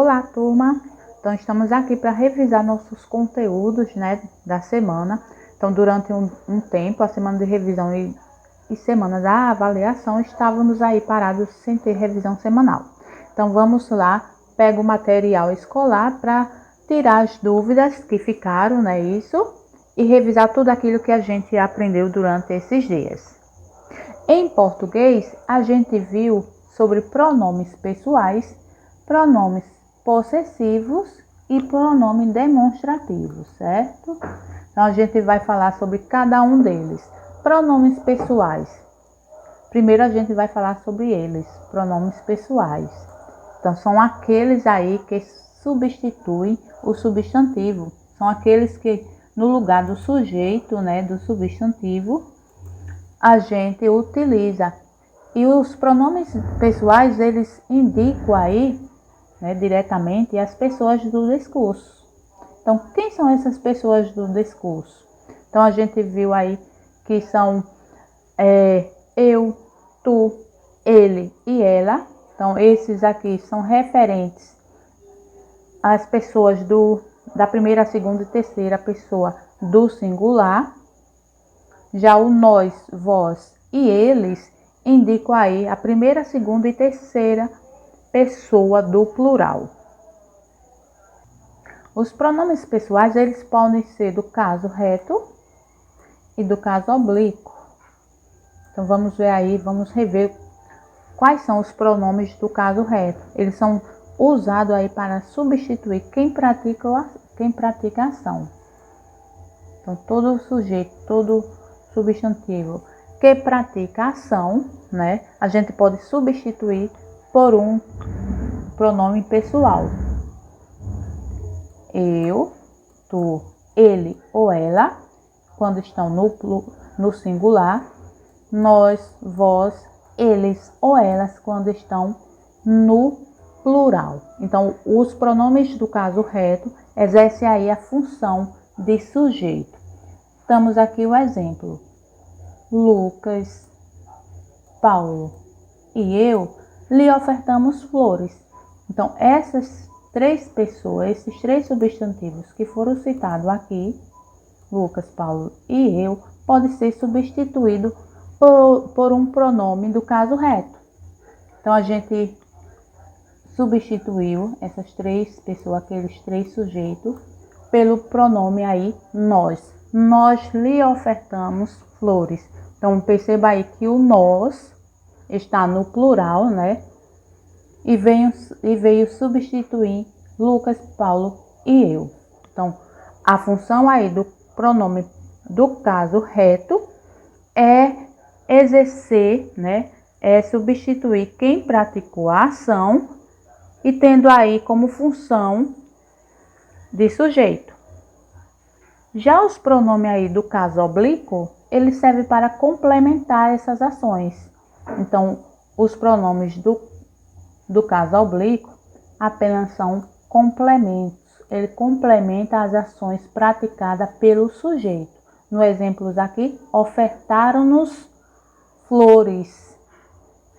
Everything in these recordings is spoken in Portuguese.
Olá, turma! Então, estamos aqui para revisar nossos conteúdos, né, da semana. Então, durante um tempo, a semana de revisão e semana da avaliação, estávamos aí parados sem ter revisão semanal. Então, vamos lá, pega o material escolar para tirar as dúvidas que ficaram, né, e revisar tudo aquilo que a gente aprendeu durante esses dias. Em português, a gente viu sobre pronomes pessoais, pronomes possessivos e pronome demonstrativo, certo? Então, a gente vai falar sobre cada um deles. Pronomes pessoais. Primeiro, a gente vai falar sobre eles, pronomes pessoais. Então, são aqueles aí que substituem o substantivo. São aqueles que, no lugar do sujeito, né, do substantivo, a gente utiliza. E os pronomes pessoais, eles indicam aí, né, diretamente as pessoas do discurso. Então, quem são essas pessoas do discurso? Então, a gente viu aí que são eu, tu, ele e ela. Então, esses aqui são referentes às pessoas da primeira, segunda e terceira pessoa do singular. Já o nós, vós e eles indicam aí a primeira, segunda e terceira pessoa do plural. Os pronomes pessoais, eles podem ser do caso reto e do caso oblíquo. Então, vamos ver aí, vamos rever quais são os pronomes do caso reto. Eles são usados aí para substituir quem pratica a ação. Então, todo sujeito, todo substantivo que pratica a ação, né, a gente pode substituir por um pronome pessoal. Eu, tu, ele ou ela, quando estão no singular. Nós, vós, eles ou elas, quando estão no plural. Então, os pronomes do caso reto exercem aí a função de sujeito. Temos aqui o exemplo. Lucas, Paulo e eu lhe ofertamos flores. Então, essas três pessoas, esses três substantivos que foram citados aqui, Lucas, Paulo e eu, pode ser substituído por um pronome do caso reto. Então, a gente substituiu essas três pessoas, aqueles três sujeitos, pelo pronome aí nós. Nós lhe ofertamos flores. Então, perceba aí que o nós está no plural, né? E veio substituir Lucas, Paulo e eu. Então, a função aí do pronome do caso reto é exercer, né? É substituir quem praticou a ação e tendo aí como função de sujeito. Já os pronomes aí do caso oblíquo, ele serve para complementar essas ações. Então, os pronomes do caso oblíquo apenas são complementos. Ele complementa as ações praticadas pelo sujeito. No exemplo aqui, ofertaram-nos flores.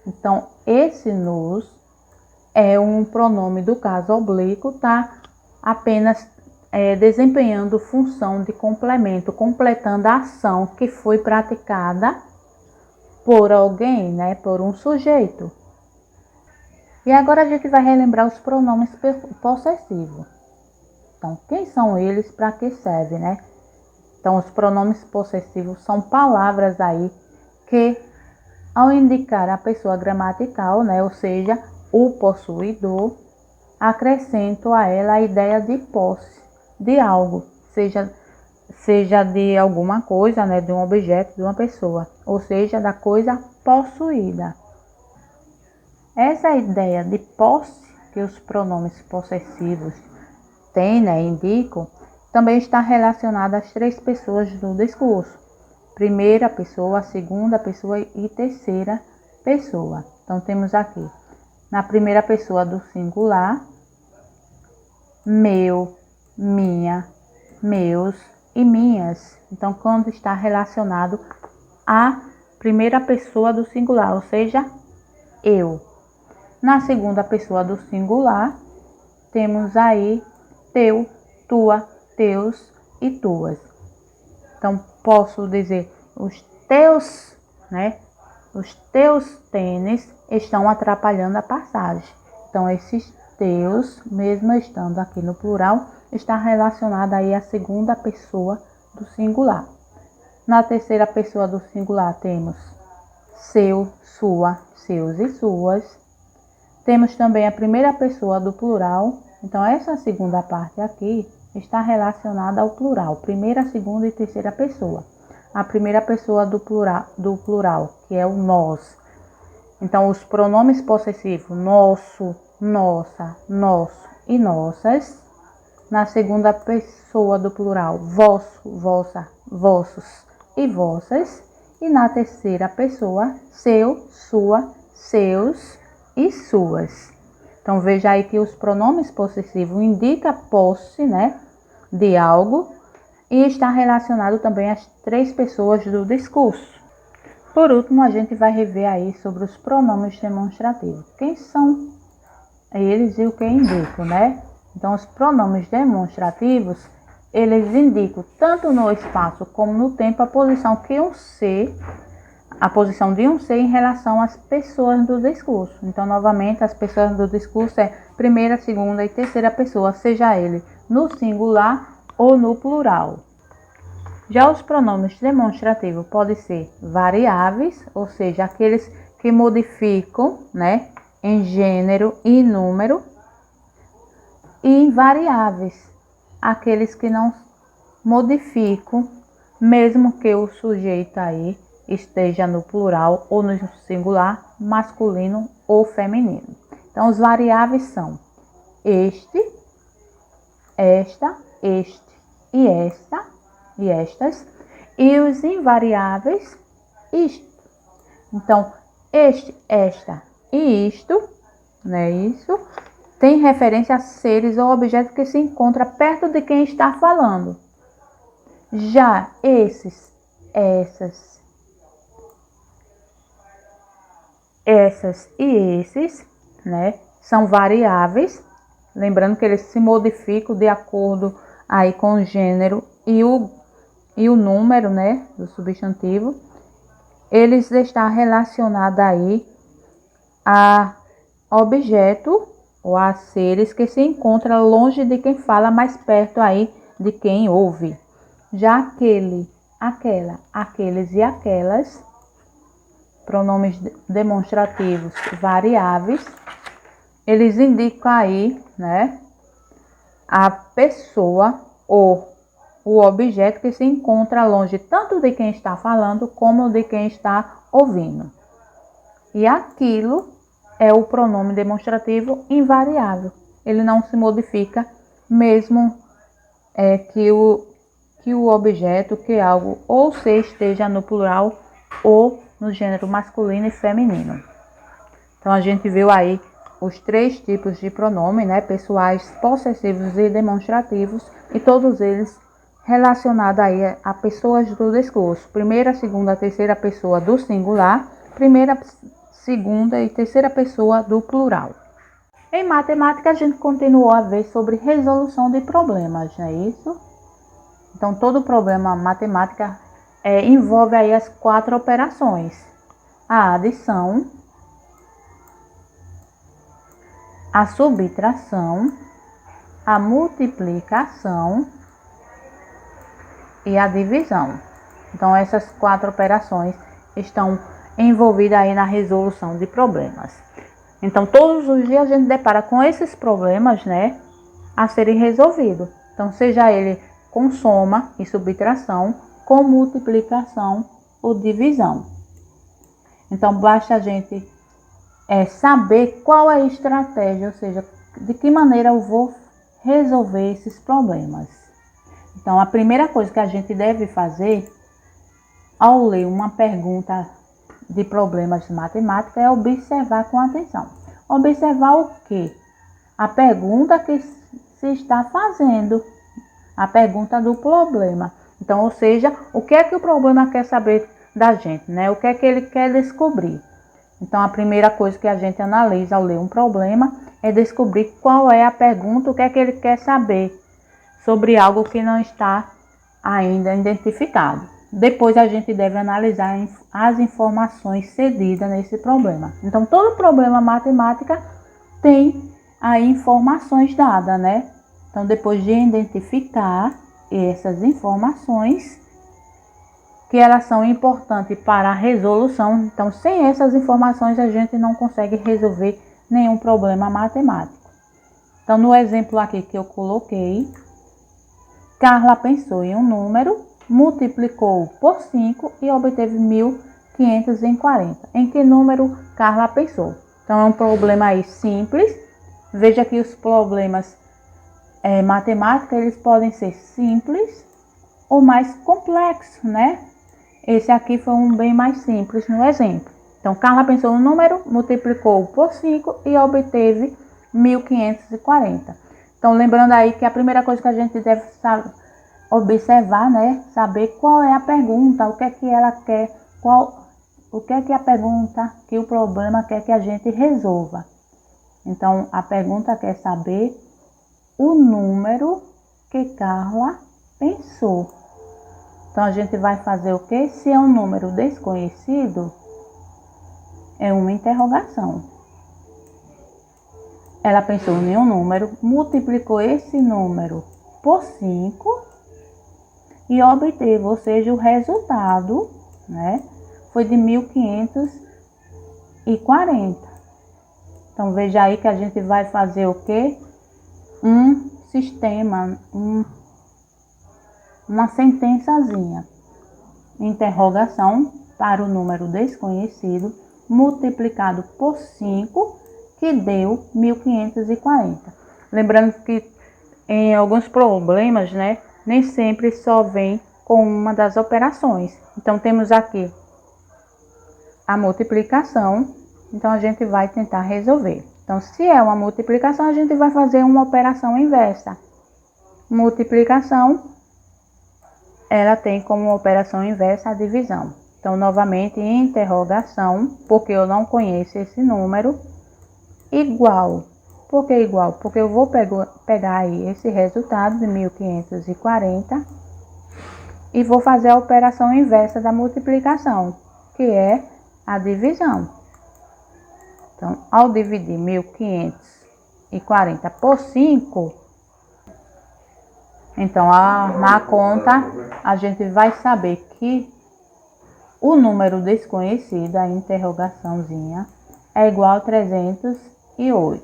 Então, esse nos é um pronome do caso oblíquo, tá? Apenas desempenhando função de complemento, completando a ação que foi praticada por alguém, né? Por um sujeito. E agora a gente vai relembrar os pronomes possessivos. Então, quem são eles, para que servem, né? Então, os pronomes possessivos são palavras aí que, ao indicar a pessoa gramatical, né, ou seja, o possuidor, acrescentam a ela a ideia de posse de algo, seja de alguma coisa, né, de um objeto, de uma pessoa, ou seja, da coisa possuída. Essa ideia de posse que os pronomes possessivos têm, né, indicam, também está relacionada às três pessoas do discurso. Primeira pessoa, segunda pessoa e terceira pessoa. Então, temos aqui, na primeira pessoa do singular, meu, minha, meus e minhas. Então, quando está relacionado à primeira pessoa do singular, ou seja, eu. Na segunda pessoa do singular, temos aí teu, tua, teus e tuas. Então, posso dizer, os teus, né? Os teus tênis estão atrapalhando a passagem. Então, esses teus, mesmo estando aqui no plural, está relacionado aí à segunda pessoa do singular. Na terceira pessoa do singular temos seu, sua, seus e suas. Temos também a primeira pessoa do plural. Então, essa segunda parte aqui está relacionada ao plural. Primeira, segunda e terceira pessoa. A primeira pessoa do plural, que é o nós. Então, os pronomes possessivos nosso, nossa, nosso e nossas. Na segunda pessoa do plural, vosso, vossa, vossos e vossas. E na terceira pessoa, seu, sua, seus e suas. Então, veja aí que os pronomes possessivos indicam posse, né, de algo e está relacionado também às três pessoas do discurso. Por último, a gente vai rever aí sobre os pronomes demonstrativos. Quem são eles e o que indicam, né? Então, os pronomes demonstrativos, eles indicam tanto no espaço como no tempo a posição de um ser em relação às pessoas do discurso. Então, novamente, as pessoas do discurso é primeira, segunda e terceira pessoa, seja ele no singular ou no plural. Já os pronomes demonstrativos podem ser variáveis, ou seja, aqueles que modificam, né, em gênero e número, e invariáveis, aqueles que não modificam, mesmo que o sujeito aí esteja no plural ou no singular, masculino ou feminino. Então, os variáveis são este, esta, este e esta e estas, e os invariáveis, isto. Então, este, esta e isto, né, isso, tem referência a seres ou objetos que se encontram perto de quem está falando. Já esses, essas e esses, né, são variáveis, lembrando que eles se modificam de acordo aí com o gênero e o número, né, do substantivo. Eles estão relacionados aí a objeto ou a seres que se encontram longe de quem fala, mais perto aí de quem ouve. Já aquele, aquela, aqueles e aquelas, pronomes demonstrativos variáveis, eles indicam aí, né, a pessoa ou o objeto que se encontra longe tanto de quem está falando como de quem está ouvindo. E aquilo é o pronome demonstrativo invariável. Ele não se modifica mesmo que o objeto, que algo ou se esteja no plural ou no gênero masculino e feminino. Então, a gente viu aí os três tipos de pronome, né? Pessoais, possessivos e demonstrativos, e todos eles relacionados aí a pessoas do discurso. Primeira, segunda, terceira pessoa do singular, primeira, segunda e terceira pessoa do plural. Em matemática, a gente continuou a ver sobre resolução de problemas, não é isso? Então, todo problema matemática envolve aí as 4 operações: a adição, a subtração, a multiplicação e a divisão. Então, essas 4 operações estão envolvidas aí na resolução de problemas. Então, todos os dias a gente depara com esses problemas, né, a serem resolvidos. Então, seja ele com soma e subtração, com multiplicação ou divisão. Então, basta a gente saber qual é a estratégia, ou seja, de que maneira eu vou resolver esses problemas. Então, a primeira coisa que a gente deve fazer ao ler uma pergunta de problemas de matemática é observar com atenção. Observar o quê? A pergunta que se está fazendo, a pergunta do problema. Então, ou seja, o que é que o problema quer saber da gente, né? O que é que ele quer descobrir? Então, a primeira coisa que a gente analisa ao ler um problema é descobrir qual é a pergunta, o que é que ele quer saber sobre algo que não está ainda identificado. Depois a gente deve analisar as informações cedidas nesse problema. Então, todo problema matemática tem aí informações dadas, né? Então, depois de identificar essas informações, que elas são importantes para a resolução, então, sem essas informações, a gente não consegue resolver nenhum problema matemático. Então, no exemplo aqui que eu coloquei, Carla pensou em um número, multiplicou por 5 e obteve 1540. Em que número Carla pensou? Então, é um problema aí simples. Veja que os problemas matemáticos, eles podem ser simples ou mais complexos, né? Esse aqui foi um bem mais simples no exemplo. Então, Carla pensou um número, multiplicou por 5 e obteve 1540. Então, lembrando aí que a primeira coisa que a gente deve observar, né? Saber qual é a pergunta, o que é que ela quer, o que é que a pergunta, que o problema quer que a gente resolva. Então, a pergunta quer saber o número que Carla pensou. Então, a gente vai fazer o quê? Se é um número desconhecido, é uma interrogação. Ela pensou em um número, multiplicou esse número por 5 e obteve, ou seja, o resultado, né, foi de 1540. Então, veja aí que a gente vai fazer o quê? Um sistema, uma sentençazinha. Interrogação para o número desconhecido, multiplicado por 5, que deu 1540. Lembrando que em alguns problemas, né, nem sempre só vem com uma das operações. Então, temos aqui a multiplicação. Então, a gente vai tentar resolver. Então, se é uma multiplicação, a gente vai fazer uma operação inversa. Multiplicação, ela tem como operação inversa a divisão. Então, novamente, interrogação, porque eu não conheço esse número. Igual. Por que igual? Porque eu vou pegar aí esse resultado de 1540 e vou fazer a operação inversa da multiplicação, que é a divisão. Então, ao dividir 1540 por 5, então, na conta, a gente vai saber que o número desconhecido, a interrogaçãozinha, é igual a 308.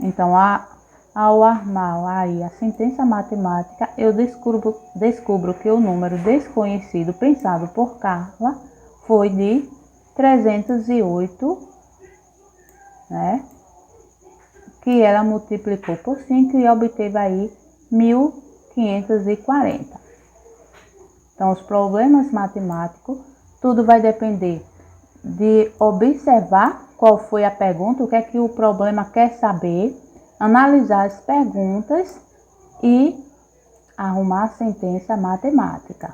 Então, ao armar aí a sentença matemática, eu descubro que o número desconhecido pensado por Carla foi de 308, né? Que ela multiplicou por 5 e obteve aí 1540. Então, os problemas matemáticos, tudo vai depender de observar qual foi a pergunta, o que é que o problema quer saber, analisar as perguntas e arrumar a sentença matemática.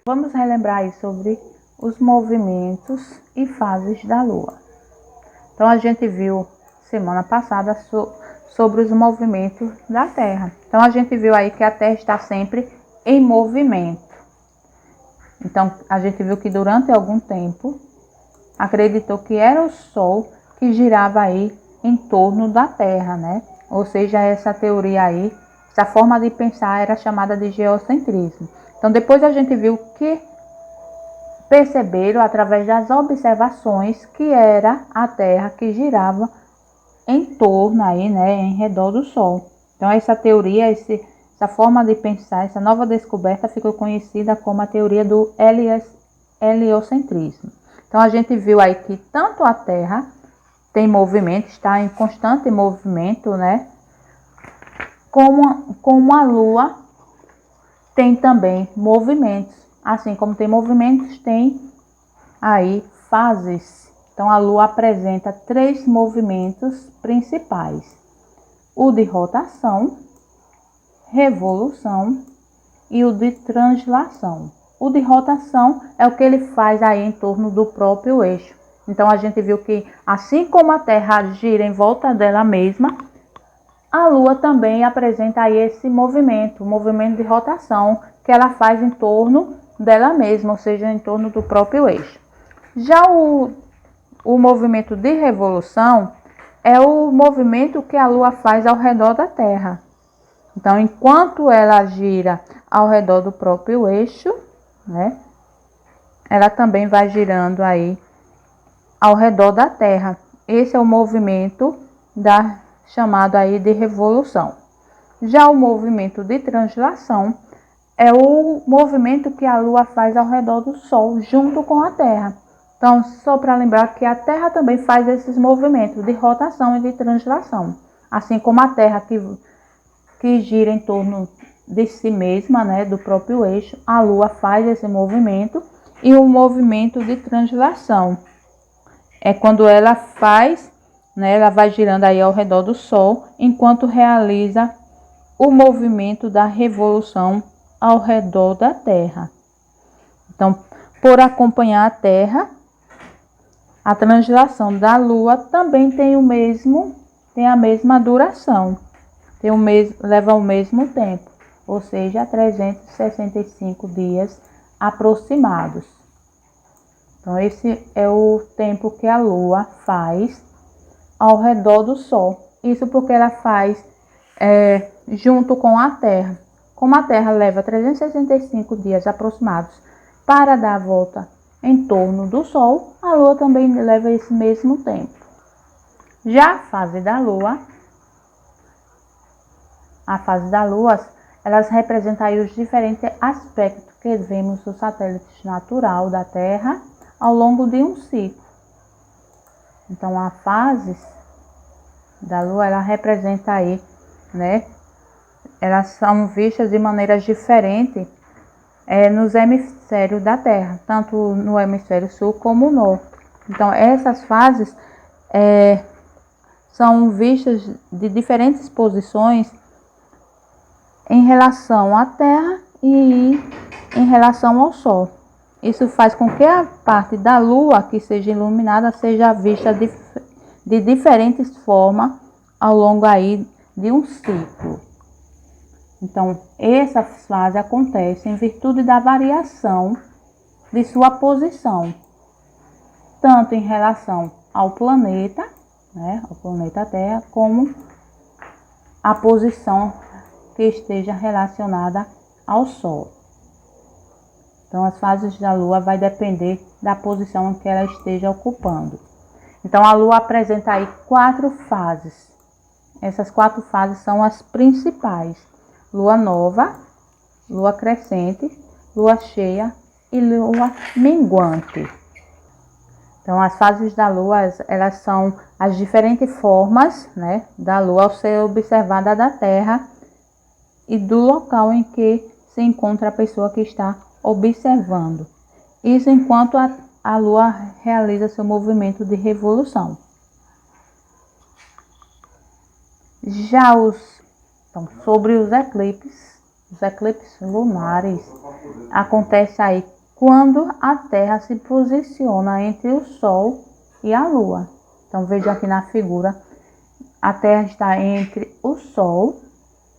Vamos relembrar aí sobre os movimentos e fases da Lua. Então, a gente viu semana passada sobre os movimentos da Terra. Então, a gente viu aí que a Terra está sempre em movimento. Então, a gente viu que durante algum tempo acreditou que era o Sol que girava aí em torno da Terra, né? Ou seja, essa teoria aí, essa forma de pensar era chamada de geocentrismo. Então, depois a gente viu que perceberam através das observações que era a Terra que girava em torno aí, né, em redor do Sol. Então, essa teoria, essa forma de pensar, essa nova descoberta ficou conhecida como a teoria do heliocentrismo. Então, a gente viu aí que tanto a Terra tem movimento, está em constante movimento, né? Como a Lua tem também movimentos. Assim como tem movimentos, tem aí fases. Então, a Lua apresenta 3 movimentos principais: o de rotação, revolução e o de translação. O de rotação é o que ele faz aí em torno do próprio eixo. Então a gente viu que assim como a Terra gira em volta dela mesma, a Lua também apresenta aí esse movimento, o movimento de rotação que ela faz em torno dela mesma, ou seja, em torno do próprio eixo. Já o movimento de revolução é o movimento que a Lua faz ao redor da Terra. Então, enquanto ela gira ao redor do próprio eixo, né, ela também vai girando aí ao redor da Terra. Esse é o movimento chamado aí de revolução. Já o movimento de translação é o movimento que a Lua faz ao redor do Sol, junto com a Terra. Então, só para lembrar que a Terra também faz esses movimentos de rotação e de translação. Assim como a Terra que gira em torno de si mesma, né, do próprio eixo, a Lua faz esse movimento. E o movimento de translação é quando ela faz, né, ela vai girando aí ao redor do Sol, enquanto realiza o movimento da revolução ao redor da Terra. Então, por acompanhar a Terra, a translação da Lua também tem a mesma duração, leva o mesmo tempo, ou seja, 365 dias aproximados. Então, esse é o tempo que a Lua faz ao redor do Sol. Isso porque ela faz junto com a Terra. Como a Terra leva 365 dias aproximados para dar a volta em torno do Sol, a Lua também leva esse mesmo tempo. Já a fase da Lua, elas representam aí os diferentes aspectos que vemos do satélite natural da Terra ao longo de um ciclo. Então, a fase da Lua, ela representa aí, né? Elas são vistas de maneiras diferentes nos hemisférios da Terra, tanto no hemisfério sul como no norte. Então, essas fases são vistas de diferentes posições em relação à Terra e em relação ao Sol. Isso faz com que a parte da Lua que seja iluminada seja vista de diferentes formas ao longo aí de um ciclo. Então, essa fase acontece em virtude da variação de sua posição, tanto em relação ao planeta, né, ao planeta Terra, como a posição que esteja relacionada ao Sol. Então, as fases da Lua vai depender da posição que ela esteja ocupando. Então, a Lua apresenta aí 4 fases. Essas 4 fases são as principais: Lua nova, Lua crescente, Lua cheia e Lua minguante. Então, as fases da Lua, elas são as diferentes formas, né, da Lua ao ser observada da Terra e do local em que se encontra a pessoa que está observando. Isso enquanto a Lua realiza seu movimento de revolução. Já sobre os eclipses lunares acontece aí quando a Terra se posiciona entre o Sol e a Lua. Então, veja aqui na figura, a Terra está entre o Sol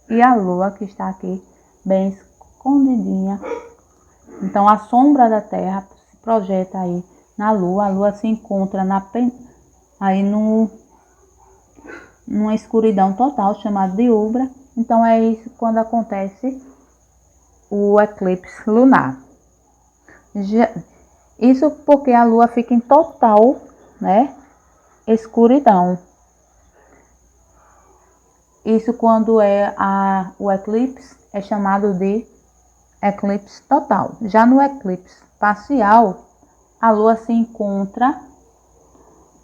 e a Lua, que está aqui bem escondidinha. Então, a sombra da Terra se projeta aí na Lua. A Lua se encontra aí numa escuridão total, chamada de umbra. Então, é isso quando acontece o eclipse lunar. Isso porque a Lua fica em total, né, escuridão. Isso quando o eclipse é chamado de eclipse total. Já no eclipse parcial, a Lua se encontra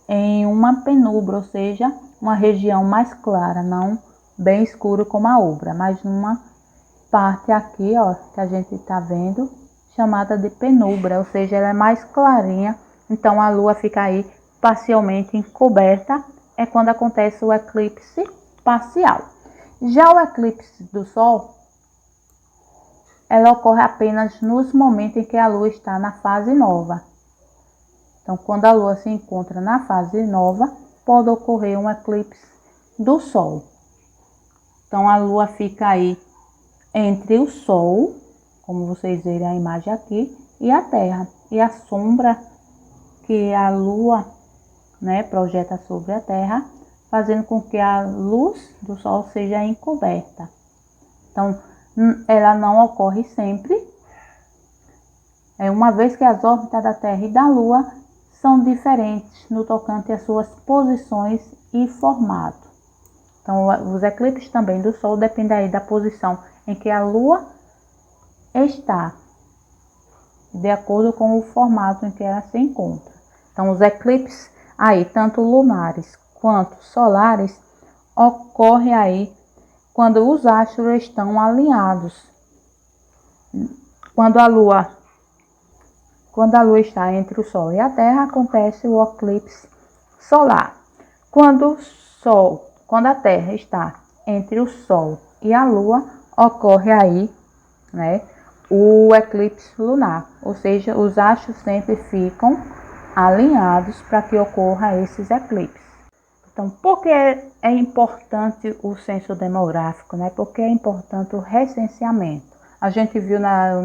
em uma penumbra, ou seja, uma região mais clara, não bem escuro como a umbra, mas numa parte aqui, ó, que a gente está vendo, chamada de penumbra, ou seja, ela é mais clarinha. Então a Lua fica aí parcialmente encoberta, é quando acontece o eclipse parcial. Já o eclipse do Sol, ela ocorre apenas nos momentos em que a Lua está na fase nova. Então, quando a Lua se encontra na fase nova, pode ocorrer um eclipse do Sol. Então, a Lua fica aí entre o Sol, como vocês verem a imagem aqui, e a Terra. E a sombra que a Lua, né, projeta sobre a Terra, fazendo com que a luz do Sol seja encoberta. Então, ela não ocorre sempre. Uma vez que as órbitas da Terra e da Lua são diferentes no tocante às suas posições e formato. Então, os eclipses também do Sol dependem aí da posição em que a Lua está, de acordo com o formato em que ela se encontra. Então, os eclipses aí, tanto lunares quanto solares, ocorrem aí quando os astros estão alinhados. Quando a Lua está entre o Sol e a Terra, acontece o eclipse solar. Quando a Terra está entre o Sol e a Lua, ocorre aí, né, o eclipse lunar, ou seja, os astros sempre ficam alinhados para que ocorra esses eclipses. Então, por que é importante o censo demográfico, né? Porque é importante o recenseamento. A gente viu nas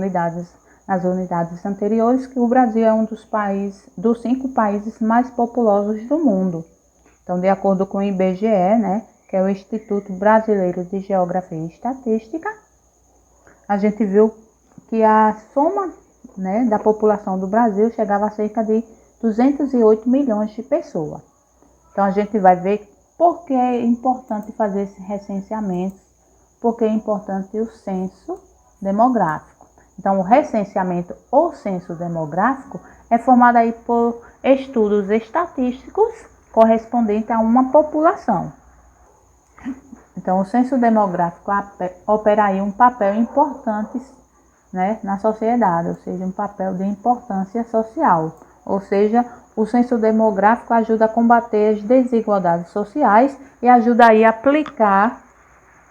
unidades anteriores que o Brasil é um dos 5 países mais populosos do mundo. Então, de acordo com o IBGE, né, que é o Instituto Brasileiro de Geografia e Estatística, a gente viu que a soma, né, da população do Brasil chegava a cerca de 208 milhões de pessoas. Então, a gente vai ver por que é importante fazer esse recenseamento, por que é importante o censo demográfico. Então, o recenseamento ou censo demográfico é formado aí por estudos estatísticos correspondentes a uma população. Então, o censo demográfico opera aí um papel importante, né, na sociedade, ou seja, um papel de importância social. Ou seja, o censo demográfico ajuda a combater as desigualdades sociais e ajuda aí a aplicar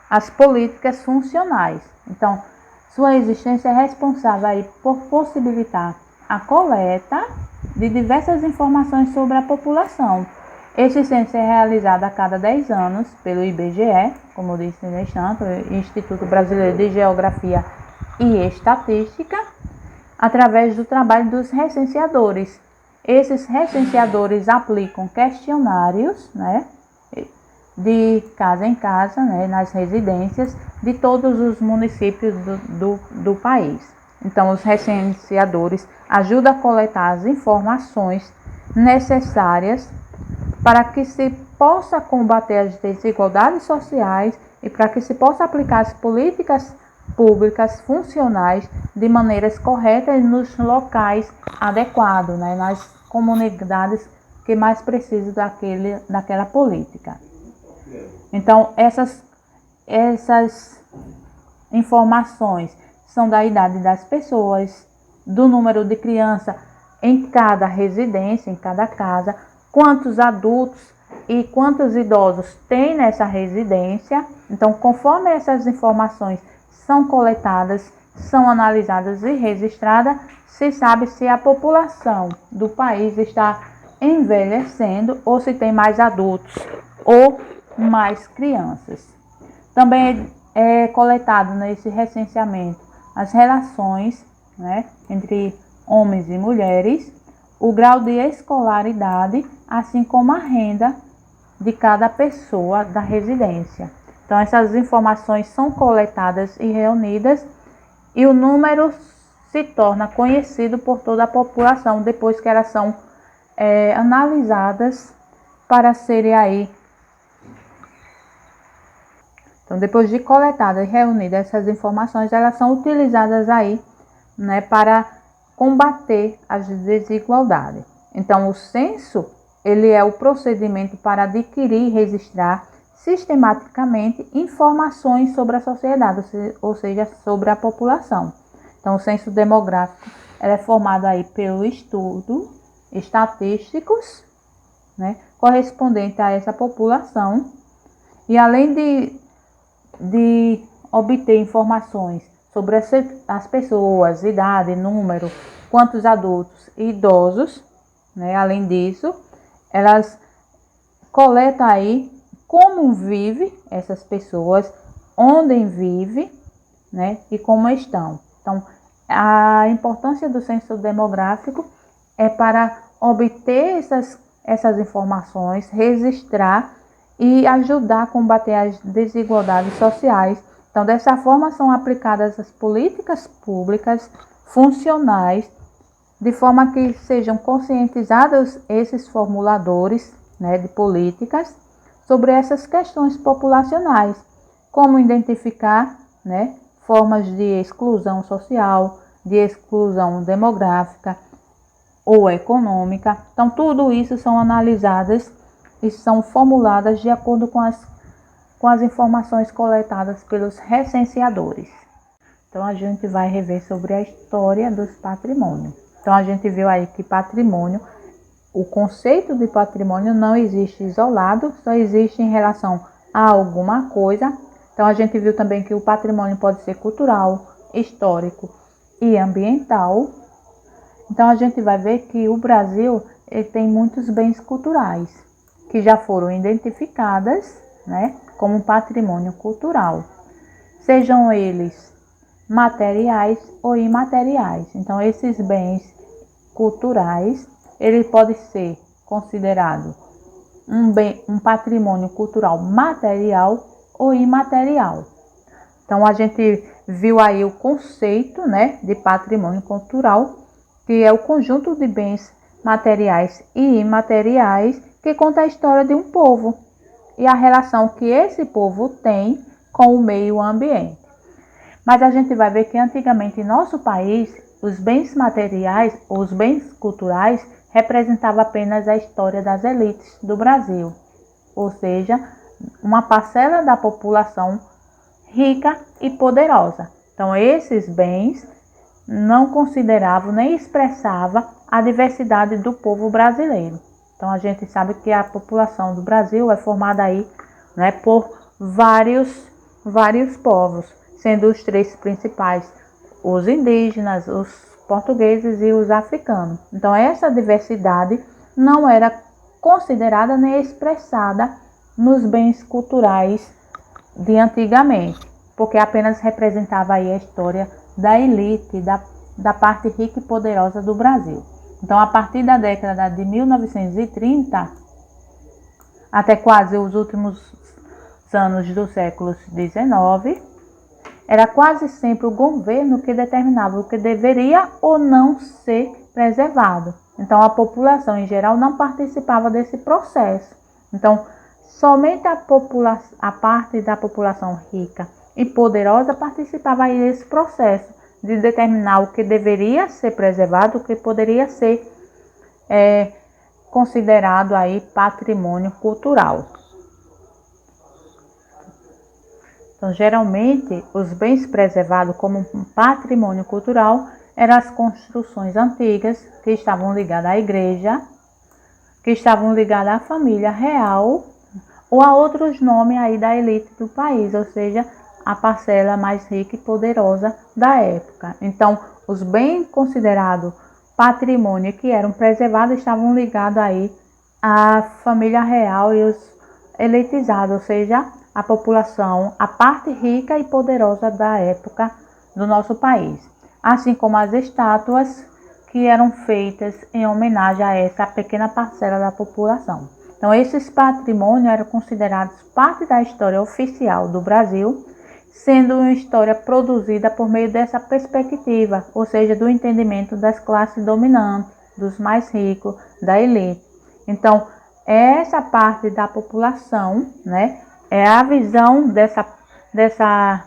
as políticas funcionais. Então, sua existência é responsável aí por possibilitar a coleta de diversas informações sobre a população. Este censo é realizado a cada 10 anos pelo IBGE, como disse no instante, o Instituto Brasileiro de Geografia e Estatística, através do trabalho dos recenseadores. Esses recenseadores aplicam questionários, né, de casa em casa, né, nas residências de todos os municípios do país. Então, os recenseadores ajudam a coletar as informações necessárias para que se possa combater as desigualdades sociais e para que se possa aplicar as políticas públicas funcionais de maneiras corretas nos locais adequados, né, nas comunidades que mais precisam daquela política. Então, essas informações são da idade das pessoas, do número de crianças em cada residência, em cada casa, quantos adultos e quantos idosos tem nessa residência. Então, conforme essas informações são coletadas, são analisadas e registradas, se sabe se a população do país está envelhecendo ou se tem mais adultos ou mais crianças. Também é coletado nesse recenseamento as relações, né, entre homens e mulheres, o grau de escolaridade, assim como a renda de cada pessoa da residência. Então, essas informações são coletadas e reunidas e o número se torna conhecido por toda a população depois que elas são analisadas para serem aí. Então, depois de coletadas e reunidas essas informações, elas são utilizadas aí, né, para combater as desigualdades. Então, o censo, ele é o procedimento para adquirir e registrar sistematicamente informações sobre a sociedade, ou seja, sobre a população. Então, o censo demográfico é formado aí pelo estudo estatísticos, né, correspondente a essa população, e além de obter informações sobre as pessoas, idade, número, quantos adultos e idosos, né? Além disso, elas coletam aí como vive essas pessoas, onde vive, né? E como estão. Então, a importância do censo demográfico é para obter essas informações, registrar e ajudar a combater as desigualdades sociais. Então, dessa forma, são aplicadas as políticas públicas funcionais, de forma que sejam conscientizados esses formuladores, né, de políticas sobre essas questões populacionais, como identificar, né, formas de exclusão social, de exclusão demográfica ou econômica. Então, tudo isso são analisadas e são formuladas de acordo com as informações coletadas pelos recenseadores. Então, a gente vai rever sobre a história dos patrimônios. Então, a gente viu aí que patrimônio, o conceito de patrimônio não existe isolado, só existe em relação a alguma coisa. Então, a gente viu também que o patrimônio pode ser cultural, histórico e ambiental. Então, a gente vai ver que o Brasil ele tem muitos bens culturais que já foram identificadas, né, como patrimônio cultural, sejam eles materiais ou imateriais. Então, esses bens culturais, ele pode ser considerado um patrimônio cultural material ou imaterial. Então, a gente viu aí o conceito, né, de patrimônio cultural, que é o conjunto de bens materiais e imateriais que conta a história de um povo e a relação que esse povo tem com o meio ambiente. Mas a gente vai ver que antigamente em nosso país, os bens materiais, os bens culturais, representavam apenas a história das elites do Brasil, ou seja, uma parcela da população rica e poderosa. Então, esses bens não consideravam nem expressavam a diversidade do povo brasileiro. Então, a gente sabe que a população do Brasil é formada aí, né, por vários povos, sendo os três principais os indígenas, os portugueses e os africanos. Então, essa diversidade não era considerada nem expressada nos bens culturais de antigamente, porque apenas representava aí a história da elite, da parte rica e poderosa do Brasil. Então, a partir da década de 1930, até quase os últimos anos do século XIX, era quase sempre o governo que determinava o que deveria ou não ser preservado. Então, a população em geral não participava desse processo. Então, somente a parte da população rica e poderosa participava aí desse processo de determinar o que deveria ser preservado, o que poderia ser considerado aí patrimônio cultural. Então, geralmente, os bens preservados como patrimônio cultural eram as construções antigas que estavam ligadas à igreja, que estavam ligadas à família real ou a outros nomes aí da elite do país, ou seja, a parcela mais rica e poderosa da época. Então, os bens considerados patrimônio que eram preservados estavam ligados aí à família real e os elitizados, ou seja, a população, a parte rica e poderosa da época do nosso país, assim como as estátuas que eram feitas em homenagem a essa pequena parcela da população. Então, esses patrimônios eram considerados parte da história oficial do Brasil, sendo uma história produzida por meio dessa perspectiva, ou seja, do entendimento das classes dominantes, dos mais ricos, da elite. Então, essa parte da população, né, é a visão dessa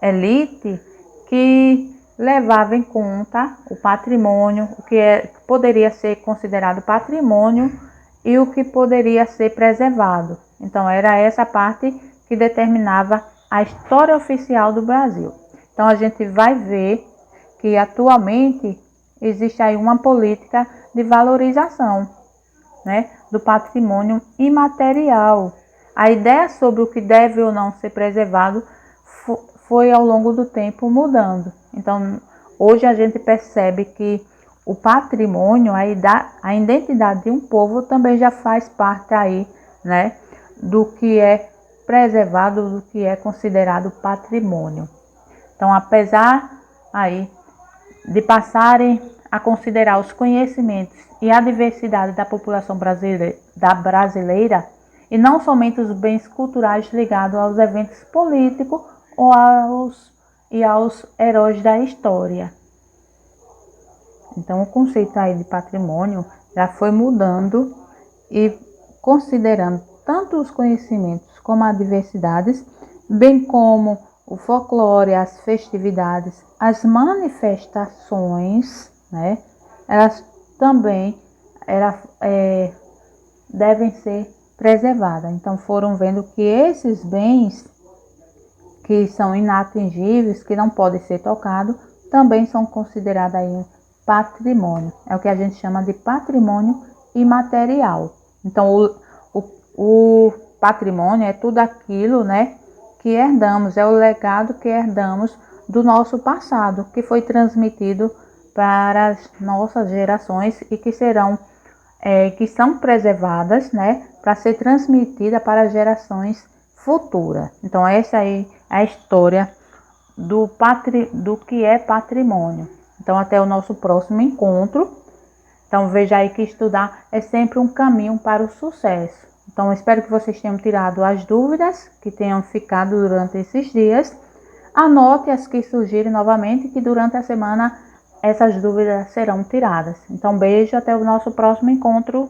elite que levava em conta o patrimônio, o que poderia ser considerado patrimônio e o que poderia ser preservado. Então, era essa parte que determinava a história oficial do Brasil. Então, a gente vai ver que atualmente existe aí uma política de valorização, né, do patrimônio imaterial. A ideia sobre o que deve ou não ser preservado foi ao longo do tempo mudando. Então, hoje a gente percebe que o patrimônio, a identidade de um povo também já faz parte aí, né, do que é preservado, do que é considerado patrimônio. Então, apesar aí de passarem a considerar os conhecimentos e a diversidade da população brasileira, e não somente os bens culturais ligados aos eventos políticos ou aos heróis da história. Então, o conceito aí de patrimônio já foi mudando e considerando tanto os conhecimentos como as diversidades, bem como o folclore, as festividades, as manifestações, né? Elas também devem ser preservadas. Então, foram vendo que esses bens que são inatingíveis, que não podem ser tocados, também são considerados aí patrimônio. É o que a gente chama de patrimônio imaterial. Então, o patrimônio é tudo aquilo, né, que herdamos, é o legado que herdamos do nosso passado, que foi transmitido para as nossas gerações e que são preservadas, né, para ser transmitida para as gerações futuras. Então, essa aí é a história do que é patrimônio. Então, até o nosso próximo encontro. Então, veja aí que estudar é sempre um caminho para o sucesso. Então, espero que vocês tenham tirado as dúvidas que tenham ficado durante esses dias. Anote as que surgirem novamente, que durante a semana essas dúvidas serão tiradas. Então, beijo, até o nosso próximo encontro.